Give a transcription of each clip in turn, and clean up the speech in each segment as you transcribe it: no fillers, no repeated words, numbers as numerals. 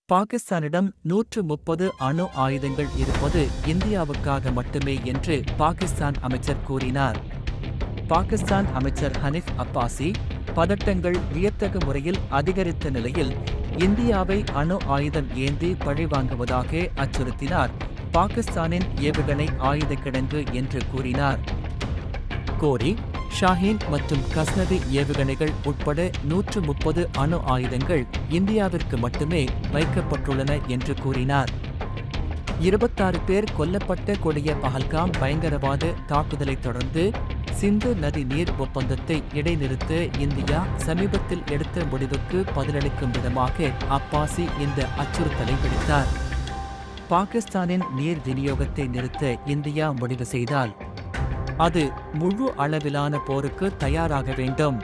பாகிஸ்தானிடம் 130 அணு ஆயுதங்கள் இருப்பது இந்தியாவுக்காக மட்டுமே என்று பாகிஸ்தான் அமைச்சர் கூறினார். பாகிஸ்தான் அமைச்சர் ஹனீஃப் அப்பாசி, பதட்டங்கள் வியத்தகு முறையில் அதிகரித்த நிலையில் இந்தியாவை அணு ஆயுதம் ஏந்தி பழிவாங்குவதாக அச்சுறுத்தினார். பாகிஸ்தானின் ஏவுகணை ஆயுத கிடங்கு என்று கூறினார். கோரி, ஷாஹீன் மற்றும் கஸ்னவி ஏவுகணைகள் உட்பட 130 அணு ஆயுதங்கள் இந்தியாவிற்கு மட்டுமே வைக்கப்பட்டுள்ளன என்று கூறினார். 26 பேர் கொல்லப்பட்ட கொடிய பஹல்காம் பயங்கரவாத தாக்குதலைத் தொடர்ந்து சிந்து நதி நீர் ஒப்பந்தத்தை இடைநிறுத்த இந்தியா சமீபத்தில் எடுத்த முடிவுக்கு பதிலளிக்கும் விதமாக அப்பாசி இந்த அச்சுறுத்தலை விடுத்தார். பாகிஸ்தானின் நீர் விநியோகத்தை நிறுத்த இந்தியா முடிவு செய்தால் அது முழு அளவிலான போருக்கு தயாராக வேண்டும்.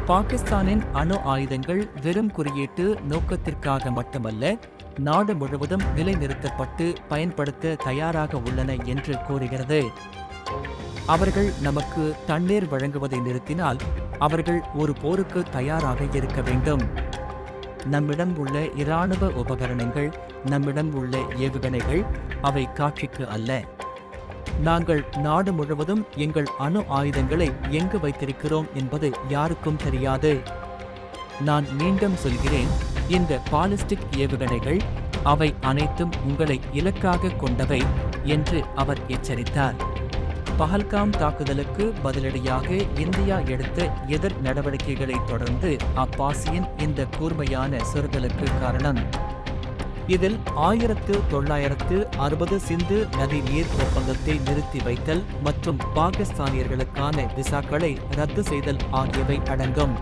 பாகிஸ்தானின் அணு ஆயுதங்கள் வெறும் குறியீட்டு நோக்கத்திற்காக மட்டுமல்ல, நாடு முழுவதும் நிலைநிறுத்தப்பட்டு பயன்படுத்த தயாராக உள்ளன என்று கூறுகிறது. அவர்கள் நமக்கு தண்ணீர் வழங்குவதை நிறுத்தினால் அவர்கள் ஒரு போருக்கு தயாராக இருக்க வேண்டும். நம்மிடம் உள்ள இராணுவ உபகரணங்கள், நம்மிடம் உள்ள ஏவுகணைகள் அவை காட்சிக்கு அல்ல. நாங்கள் நாடு முழுவதும் எங்கள் அணு ஆயுதங்களை எங்கு வைத்திருக்கிறோம் என்பது யாருக்கும் தெரியாது. நான் மீண்டும் சொல்கிறேன், இந்த பாலிஸ்டிக் ஏவுகணைகள் அவை அனைத்தும் உங்களை இலக்காக கொண்டவை என்று அவர் எச்சரித்தார். பஹல்காம் தாக்குதலுக்கு பதிலடியாக இந்தியா எடுத்த எதிர் நடவடிக்கைகளை தொடர்ந்து அப்பாசியின் இந்த கூர்மையான சொற்களுக்கு காரணம். இதில் 1960 சிந்து நதி நீர் ஒப்பந்தத்தை நிறுத்தி வைத்தல் மற்றும் பாகிஸ்தானியர்களுக்கான விசாக்களை ரத்து செய்தல் ஆகியவை அடங்கும்.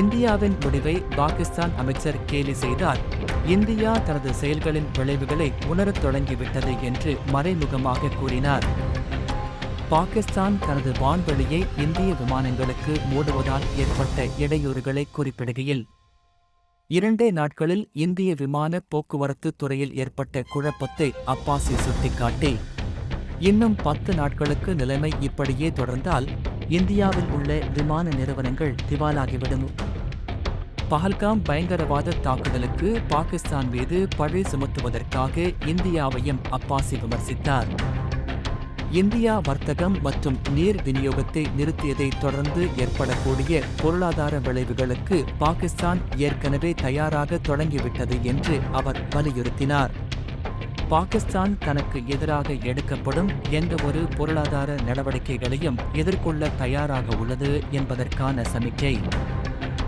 இந்தியாவின் முடிவை பாகிஸ்தான் அமைச்சர் கேலி செய்தார். இந்தியா தனது செயல்களின் விளைவுகளை உணரத் தொடங்கிவிட்டது என்று மறைமுகமாக கூறினார். பாகிஸ்தான் தனது வான்வெளியை இந்திய விமானங்களுக்கு மூடுவதால் ஏற்பட்ட இடையூறுகளை குறிப்பிடுகையில், 2 நாட்களில் இந்திய விமான போக்குவரத்து துறையில் ஏற்பட்ட குழப்பத்தை அப்பாசி சுட்டிக்காட்டி, இன்னும் 10 நாட்களுக்கு நிலைமை இப்படியே தொடர்ந்தால் இந்தியாவில் உள்ள விமான நிறுவனங்கள் திவாலாகிவிடும். பஹல்காம் பயங்கரவாத தாக்குதலுக்கு பாகிஸ்தான் மீது பழி சுமத்துவதற்காக இந்தியாவையும் அப்பாசி விமர்சித்தார். இந்தியா வர்த்தகம் மற்றும் நீர் விநியோகத்தை நிறுத்தியதை தொடர்ந்து ஏற்படக்கூடிய பொருளாதார விளைவுகளுக்கு பாகிஸ்தான் ஏற்கனவே தயாராக தொடங்கிவிட்டது என்று அவர் வலியுறுத்தினார். பாகிஸ்தான் தனக்கு எதிராக எடுக்கப்படும் எந்தவொரு பொருளாதார நடவடிக்கைகளையும் எதிர்கொள்ள தயாராக உள்ளது என்பதற்கான சமிக்கை.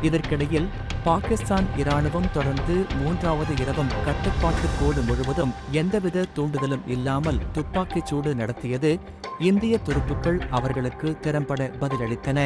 இதற்கிடையில் பாகிஸ்தான் இராணுவம் தொடர்ந்து 3வது இரவும் கட்டுப்பாட்டு கோடு முழுவதும் எந்தவித தூண்டுதலும் இல்லாமல் துப்பாக்கிச் சூடு நடத்தியது. இந்திய துருப்புக்கள் அவர்களுக்கு திறம்பட பதிலளித்தன.